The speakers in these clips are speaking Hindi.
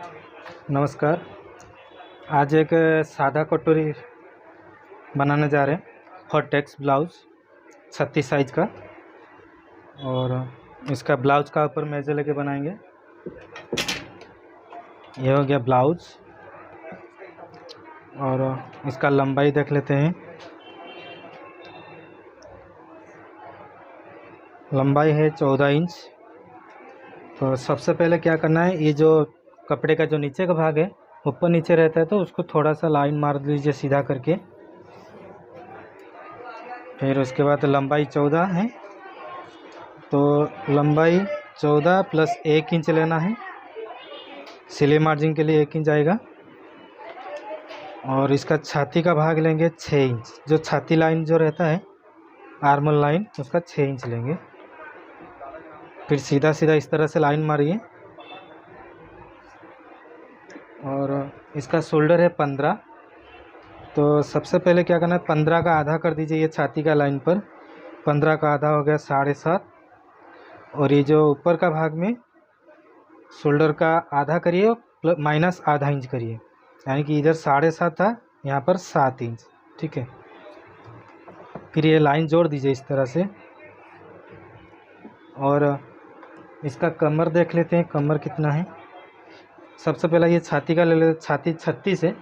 नमस्कार। आज एक सादा कटोरी बनाने जा रहे हैं फॉर टेक्स ब्लाउज 36 साइज का। और इसका ब्लाउज का ऊपर मेजर लेके बनाएंगे। ये हो गया ब्लाउज और इसका लंबाई देख लेते हैं। लंबाई है 14 इंच। तो सबसे पहले क्या करना है, ये जो कपड़े का जो नीचे का भाग है ऊपर नीचे रहता है तो उसको थोड़ा सा लाइन मार दीजिए सीधा करके। फिर उसके बाद लंबाई 14 है तो लंबाई 14 प्लस 1 इंच लेना है। सिलाई मार्जिन के लिए 1 इंच आएगा। और इसका छाती का भाग लेंगे 6 इंच। जो छाती लाइन जो रहता है आर्मल लाइन उसका 6 इंच लेंगे। फिर सीधा सीधा इस तरह से लाइन मारिए। और इसका शोल्डर है 15। तो सबसे पहले क्या करना है, 15 का आधा कर दीजिए ये छाती का लाइन पर। 15 का आधा हो गया 7.5। और ये जो ऊपर का भाग में शोल्डर का आधा करिए माइनस आधा इंच करिए, यानी कि इधर 7.5 था, यहाँ पर 7 इंच। ठीक है। फिर ये लाइन जोड़ दीजिए इस तरह से। और इसका कमर देख लेते हैं, कमर कितना है। सबसे पहले ये छाती का ले लेते। छाती 36 है,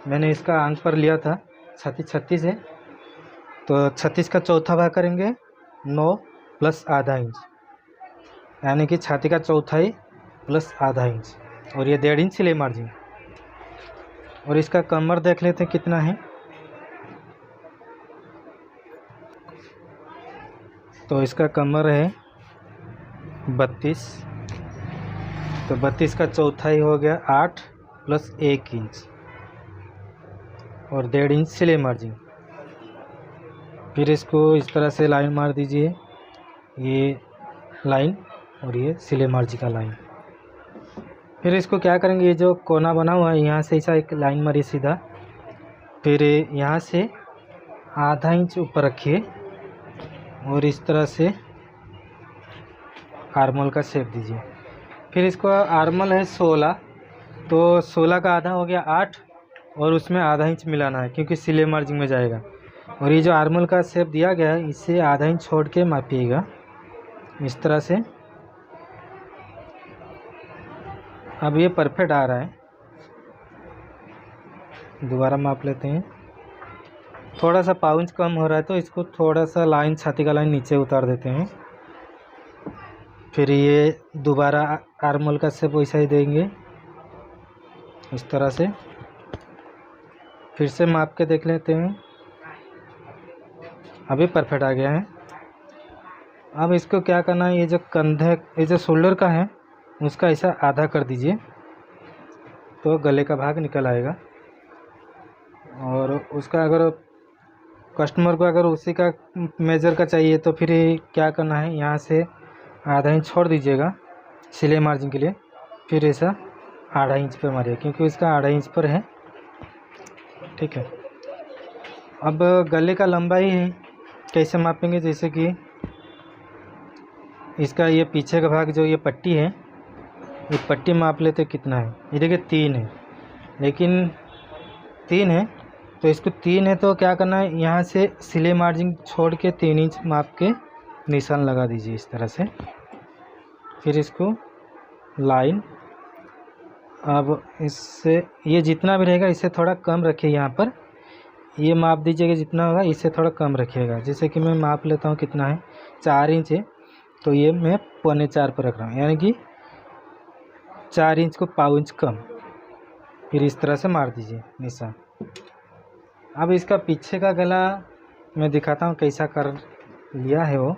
मैंने इसका आंक पर लिया था। छाती 36 है तो 36 का चौथा भाग करेंगे 9 प्लस आधा इंच, यानी कि छाती का चौथाई प्लस आधा इंच। और ये 1.5 इंच सिलाई मार्जिन। और इसका कमर देख लेते हैं कितना है। तो इसका कमर है 32। तो 32 का चौथाई हो गया 8 प्लस 1 इंच और 1.5 इंच सिलाई मार्जिन। फिर इसको इस तरह से लाइन मार दीजिए, ये लाइन और ये सिलाई मार्जिन का लाइन। फिर इसको क्या करेंगे, ये जो कोना बना हुआ है यहाँ से ऐसा एक लाइन मारिए सीधा। फिर यहाँ से आधा इंच ऊपर रखिए और इस तरह से आर्मल का शेप दीजिए। फिर इसको आर्मल है 16, तो 16 का आधा हो गया 8 और उसमें आधा इंच मिलाना है क्योंकि सिलाई मार्जिन में जाएगा। और ये जो आर्मल का शेप दिया गया है इससे आधा इंच छोड़ के मापिएगा इस तरह से। अब ये परफेक्ट आ रहा है। दोबारा माप लेते हैं। थोड़ा सा पाउंच कम हो रहा है तो इसको थोड़ा सा लाइन छाती का लाइन नीचे उतार देते हैं। फिर ये दोबारा आर्मल का शेप वैसा ही देंगे इस तरह से। फिर से माप के देख लेते हैं। अभी परफेक्ट आ गया है। अब इसको क्या करना है, ये जो कंधे ये जो शोल्डर का है उसका ऐसा आधा कर दीजिए तो गले का भाग निकल आएगा। और उसका अगर कस्टमर को अगर उसी का मेज़र का चाहिए तो फिर क्या करना है, यहाँ से आधा इंच छोड़ दीजिएगा सिलाई मार्जिन के लिए। फिर ऐसा आधा इंच पे मारिए क्योंकि इसका आधा इंच पर है। ठीक है। अब गले का लंबाई कैसे मापेंगे, जैसे कि इसका ये पीछे का भाग जो ये पट्टी है, ये पट्टी माप लेते कितना है। ये देखिए 3 है, लेकिन 3 है तो इसको 3 है तो क्या करना है, यहाँ से सिलाई मार्जिन छोड़ के 3 इंच माप के निशान लगा दीजिए इस तरह से। फिर इसको लाइन, अब इससे ये जितना भी रहेगा इससे थोड़ा कम रखिए। यहाँ पर ये माप दीजिएगा जितना होगा, इससे थोड़ा कम रखिएगा। जैसे कि मैं माप लेता हूँ कितना है, 4 इंच है तो ये मैं 3.25 पर रख रहा हूँ, यानी कि 4 इंच को पाव इंच कम। फिर इस तरह से मार दीजिए निशान। अब इसका पीछे का गला मैं दिखाता हूँ कैसा कर लिया है वो।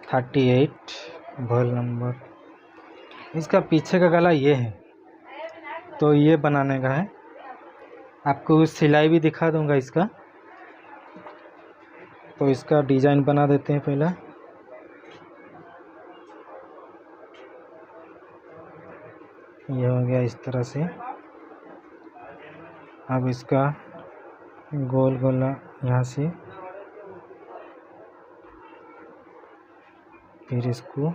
38 भल नंबर। इसका पीछे का गला ये है तो ये बनाने का है। आपको सिलाई भी दिखा दूंगा इसका। तो इसका डिज़ाइन बना देते हैं पहला। ये हो गया इस तरह से। अब इसका गोल गोला यहाँ से, फिर इसको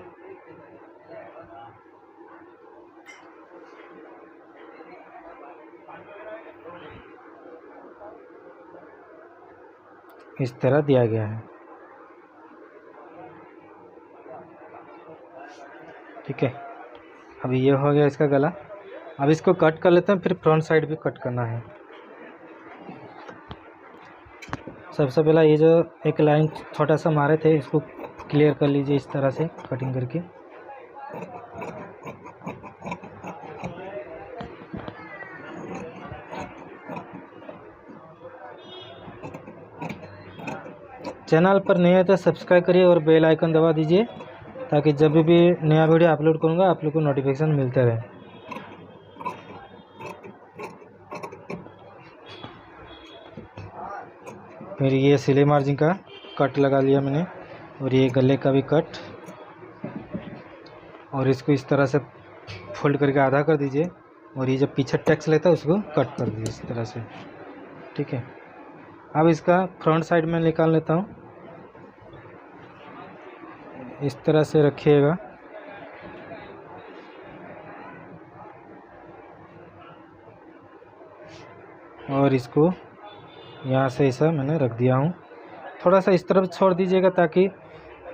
इस तरह दिया गया है। ठीक है, अभी ये हो गया इसका गला। अब इसको कट कर लेते हैं, फिर फ्रंट साइड भी कट करना है। सबसे पहला ये जो एक लाइन छोटा सा मारे थे इसको क्लियर कर लीजिए इस तरह से कटिंग करके। चैनल पर नए हैं तो सब्सक्राइब करिए और बेल आइकन दबा दीजिए ताकि जब भी नया वीडियो अपलोड करूँगा आप लोग को नोटिफिकेशन मिलते रहे। फिर ये सिलाई मार्जिन का कट लगा लिया मैंने, और ये गले का भी कट, और इसको इस तरह से फोल्ड करके आधा कर दीजिए, और ये जो पीछे टैक्स लेता है उसको कट कर दीजिए इस तरह से। ठीक है, अब इसका फ्रंट साइड में निकाल लेता हूँ। इस तरह से रखिएगा। और इसको यहाँ से ऐसा मैंने रख दिया हूँ। थोड़ा सा इस तरफ छोड़ दीजिएगा ताकि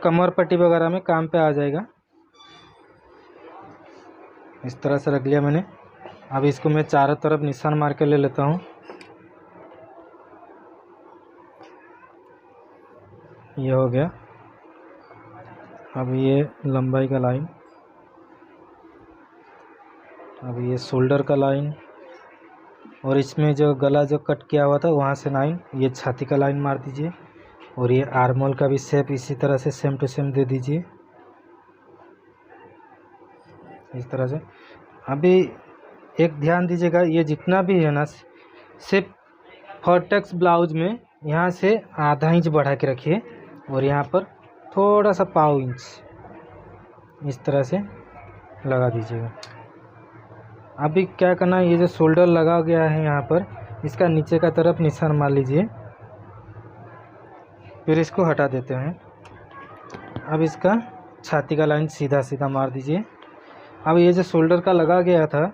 कमर पट्टी वगैरह में काम पे आ जाएगा। इस तरह से रख लिया मैंने। अब इसको मैं चारों तरफ निशान मार के ले लेता हूँ। ये हो गया। अब ये लंबाई का लाइन, अब ये शोल्डर का लाइन, और इसमें जो गला जो कट किया हुआ था वहाँ से लाइन, ये छाती का लाइन मार दीजिए, और ये आर्मोल का भी शेप इसी तरह से सेम टू सेम दे दीजिए इस तरह से। अभी एक ध्यान दीजिएगा, ये जितना भी है ना सिर्फ फॉर्टेक्स ब्लाउज में यहाँ से आधा इंच बढ़ा के रखिए, और यहाँ पर थोड़ा सा पाव इंच इस तरह से लगा दीजिएगा। अभी क्या करना है, ये जो शोल्डर लगा गया है यहाँ पर, इसका नीचे का तरफ निशान मार लीजिए, फिर इसको हटा देते हैं। अब इसका छाती का लाइन सीधा सीधा मार दीजिए। अब ये जो शोल्डर का लगा गया था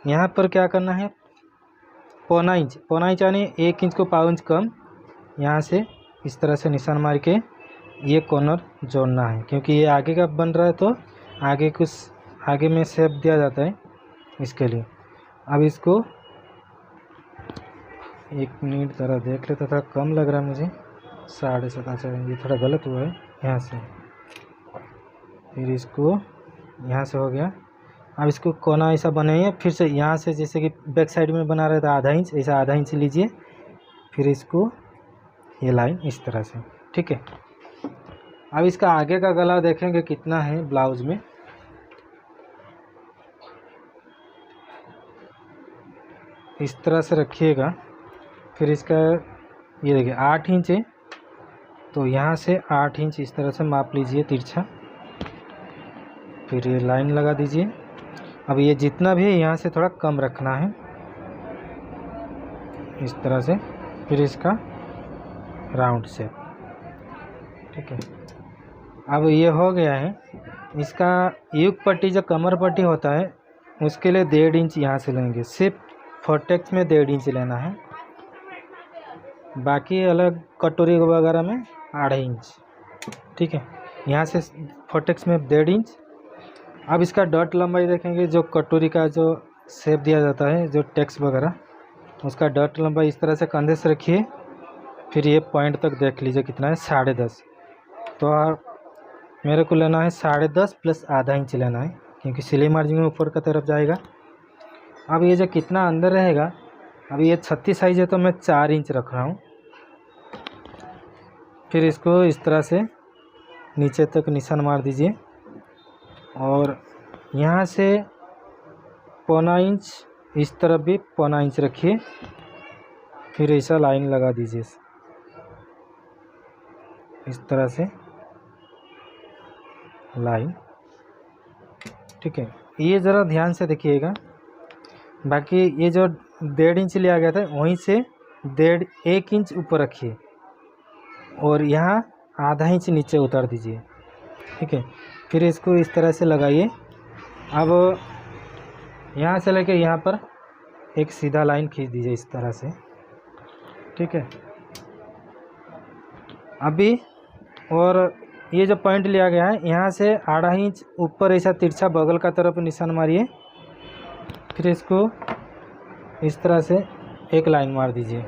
यहाँ पर क्या करना है, पौना इंच यानी 1 इंच को पाव इंच कम यहाँ से इस तरह से निशान मार के ये कॉर्नर जोड़ना है, क्योंकि ये आगे का बन रहा है तो आगे कुछ आगे में शेप दिया जाता है इसके लिए। अब इसको 1 मिनट तरह देख लेता था, कम लग रहा है मुझे 7.5। अच्छा ये थोड़ा गलत हुआ है यहाँ से। फिर इसको यहाँ से हो गया। अब इसको कोना ऐसा बनाइए, फिर से यहाँ से जैसे कि बैक साइड में बना रहा था आधा इंच, ऐसा आधा इंच लीजिए, फिर इसको ये लाइन इस तरह से। ठीक है, अब इसका आगे का गला देखेंगे कितना है ब्लाउज में। इस तरह से रखिएगा। फिर इसका ये देखिए 8 इंच है, तो यहाँ से 8 इंच इस तरह से माप लीजिए तिरछा, फिर ये लाइन लगा दीजिए। अब ये जितना भी है यहाँ से थोड़ा कम रखना है इस तरह से, फिर इसका राउंड शेप। ठीक है, अब ये हो गया है। इसका युग पट्टी जो कमर पट्टी होता है उसके लिए 1.5 इंच यहाँ से लेंगे, सिर्फ फॉर्टेक्स में 1.5 इंच लेना है, बाकी अलग कटोरी वगैरह में 2.5 इंच। ठीक है, यहाँ से फॉर्टेक्स में 1.5 इंच। अब इसका डॉट लंबाई देखेंगे, जो कटोरी का जो शेप दिया जाता है जो टेक्स वगैरह, उसका डॉट लंबाई इस तरह से कंधे से रखिए, फिर ये पॉइंट तक देख लीजिए कितना है, 10.5। तो मेरे को लेना है 10.5 प्लस आधा इंच लेना है, क्योंकि सिलाई मार्जिन में ऊपर का तरफ जाएगा। अब ये जो कितना अंदर रहेगा, अब ये 36 साइज है तो मैं 4 इंच रख रहा हूँ। फिर इसको इस तरह से नीचे तक निशान मार दीजिए, और यहाँ से 1.25 इंच इस तरफ भी 1.25 इंच रखिए, फिर ऐसा लाइन लगा दीजिए इस तरह से लाइन। ठीक है, ये ज़रा ध्यान से देखिएगा। बाकी ये जो 1.5 इंच लिया गया था वहीं से 1 इंच ऊपर रखिए, और यहाँ आधा इंच नीचे उतार दीजिए। ठीक है, फिर इसको इस तरह से लगाइए। अब यहाँ से लेके यहाँ पर एक सीधा लाइन खींच दीजिए इस तरह से। ठीक है। अभी और ये जो पॉइंट लिया गया है यहाँ से 1.5 इंच ऊपर ऐसा तिरछा बगल का तरफ निशान मारिए, फिर इसको इस तरह से एक लाइन मार दीजिए।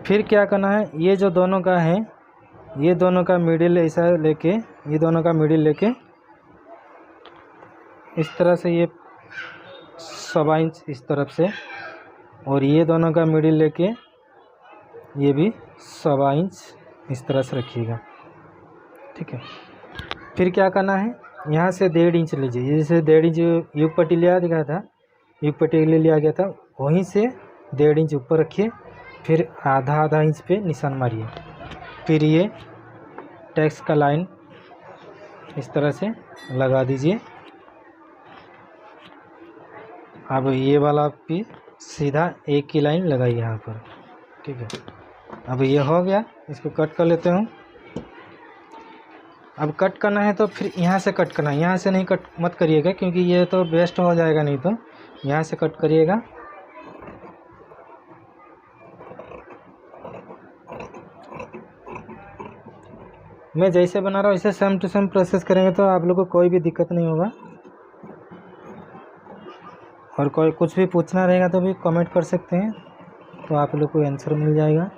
फिर क्या करना है, ये जो दोनों का है, ये दोनों का मिडिल ऐसा लेके, ये दोनों का मिडिल लेके इस तरह से ये 1.25 इंच इस तरफ से, और ये दोनों का मिडिल लेके ये भी 1.25 इंच इस तरह से रखिएगा, ठीक है। फिर क्या करना है, यहाँ से 1.5 इंच लीजिए, जैसे 1.5 इंच युग पट्टी लिया दिखा था, युग पट्टी लिया गया था, वहीं से 1.5 इंच ऊपर रखिए, फिर आधा इंच पे निशान मारिए। फिर ये टैक्स का लाइन इस तरह से लगा दीजिए। अब ये वाला भी सीधा एक की लाइन लगाइए यहाँ पर, ठीक है। अब ये हो गया, इसको कट कर लेते हूँ। अब कट करना है तो फिर यहाँ से कट करना है, यहाँ से नहीं कट मत करिएगा क्योंकि ये तो वेस्ट हो जाएगा, नहीं तो यहाँ से कट करिएगा। मैं जैसे बना रहा हूँ इसे सेम टू सेम प्रोसेस करेंगे तो आप लोग को कोई भी दिक्कत नहीं होगा। और कोई कुछ भी पूछना रहेगा तो भी कमेंट कर सकते हैं, तो आप लोग को आंसर मिल जाएगा।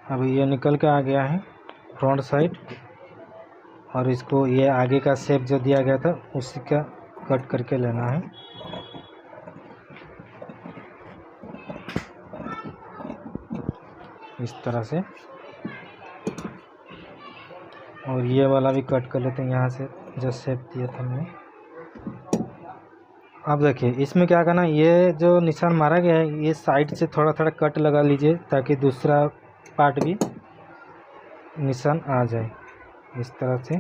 अब ये निकल के आ गया है फ्रंट साइड, और इसको ये आगे का शेप जो दिया गया था उसी का कट करके लेना है। इस तरह से, और ये वाला भी कट कर लेते हैं यहाँ से जो शेप दिया था हमने। अब देखिए इसमें क्या करना, ये जो निशान मारा गया है ये साइड से थोड़ा थोड़ा कट लगा लीजिए ताकि दूसरा पार्ट भी निशान आ जाए इस तरह से।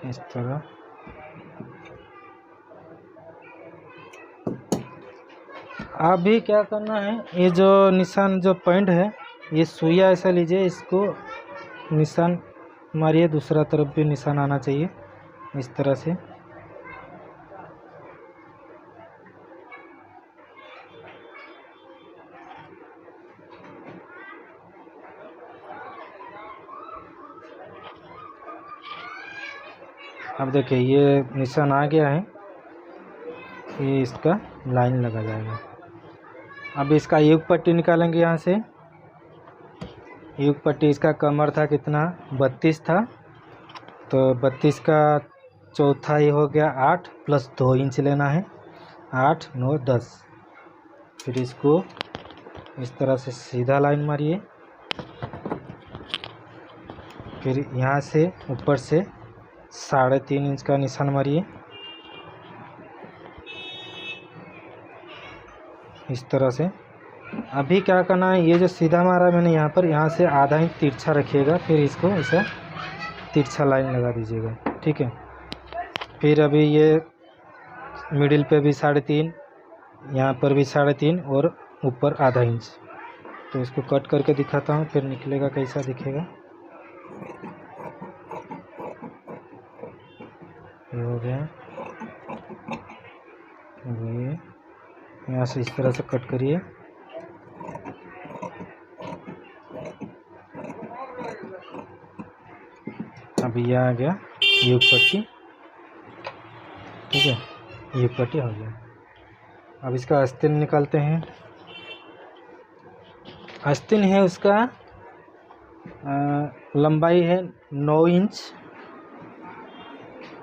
इस तरह आप भी क्या करना है, ये जो निशान जो पॉइंट है ये सुइया ऐसा लीजिए, इसको निशान मारिए, दूसरा तरफ भी निशान आना चाहिए इस तरह से। अब देखिए ये निशान आ गया है, ये इसका लाइन लगा जाएगा। अब इसका युग पट्टी निकालेंगे यहाँ से। युग पट्टी इसका कमर था कितना, 32 था, तो 32 का चौथा ही हो गया 8 प्लस 2 इंच लेना है, 8 9 10। फिर इसको इस तरह से सीधा लाइन मारिए, फिर यहाँ से ऊपर से 3.5 इंच का निशान मारिए इस तरह से। अभी क्या करना है, ये जो सीधा मारा मैंने यहाँ पर, यहाँ से आधा इंच तिरछा रखिएगा, फिर इसको ऐसा तिरछा लाइन लगा दीजिएगा, ठीक है। फिर अभी ये मिडिल पे भी 3.5, यहाँ पर भी 3.5 और ऊपर आधा इंच। तो इसको कट करके दिखाता हूँ, फिर निकलेगा कैसा दिखेगा। ये हो गया, ये यहाँ से इस तरह से कट करिए। अब ये आ गया युग पट्टी, ठीक है, युग पट्टी हो गया। अब इसका आस्तीन निकालते हैं। आस्तीन है उसका लंबाई है 9 इंच,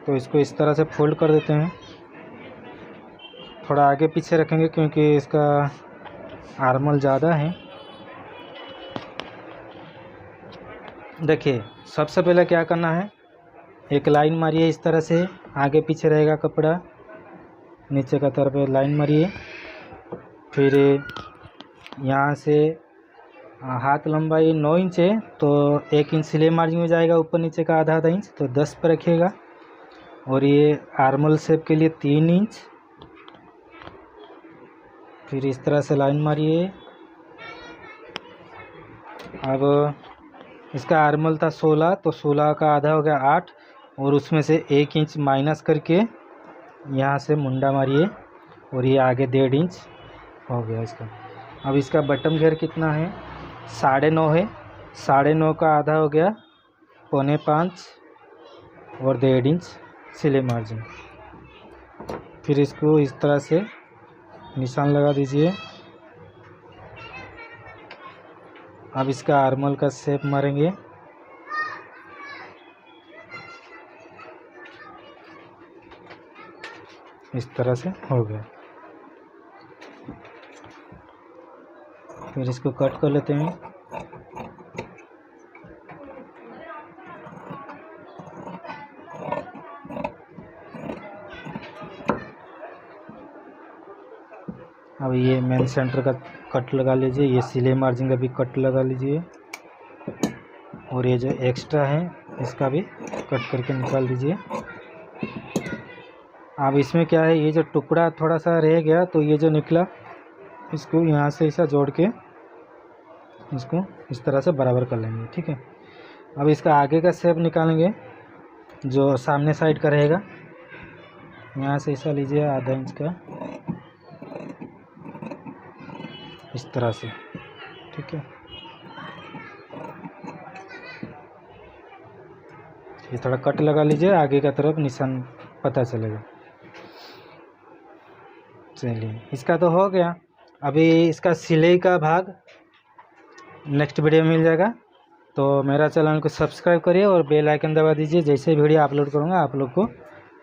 तो इसको इस तरह से फोल्ड कर देते हैं। थोड़ा आगे पीछे रखेंगे क्योंकि इसका आर्मल ज़्यादा है। देखिए सबसे पहले क्या करना है, एक लाइन मारिए इस तरह से, आगे पीछे रहेगा कपड़ा, नीचे का तरफ लाइन मारिए, फिर यहाँ से हाथ लंबाई 9 इंच है तो 1 इंच सिलाई मार्जिन में जाएगा, ऊपर नीचे का आधा इंच, तो 10 पर रखिएगा। और ये आर्मल शेप के लिए 3 इंच। फिर इस तरह से लाइन मारिए। अब इसका आर्मल था 16, तो 16 का आधा हो गया 8, और उसमें से 1 इंच माइनस करके यहाँ से मुंडा मारिए, और ये आगे 1.5 इंच हो गया इसका। अब इसका बटन घेर कितना है, 9.5 है, 9.5 का आधा हो गया 4.25 और 1.5 इंच सिलाई मार्जिन। फिर इसको इस तरह से निशान लगा दीजिए। अब इसका आर्मल का शेप मारेंगे। इस तरह से हो गया। फिर इसको कट कर लेते हैं। अब ये मेन सेंटर का कट लगा लीजिए, ये सिलाई मार्जिन का भी कट लगा लीजिए, और ये जो एक्स्ट्रा है इसका भी कट करके निकाल दीजिए। अब इसमें क्या है, ये जो टुकड़ा थोड़ा सा रह गया तो ये जो निकला इसको यहाँ से ऐसा जोड़ के इसको इस तरह से बराबर कर लेंगे, ठीक है। अब इसका आगे का शेप निकालेंगे जो सामने साइड का रहेगा। यहाँ से ऐसा लीजिए आधा इंच का, इस तरह से, ठीक है। ये थोड़ा कट लगा लीजिए, आगे का तरफ निशान पता चलेगा। चलिए इसका तो हो गया। अभी इसका सिलाई का भाग नेक्स्ट वीडियो में मिल जाएगा, तो मेरा चैनल को सब्सक्राइब करिए और बेल आइकन दबा दीजिए। जैसे वीडियो अपलोड करूँगा आप लोग को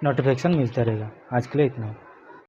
नोटिफिकेशन मिलता रहेगा। आज के लिए इतना।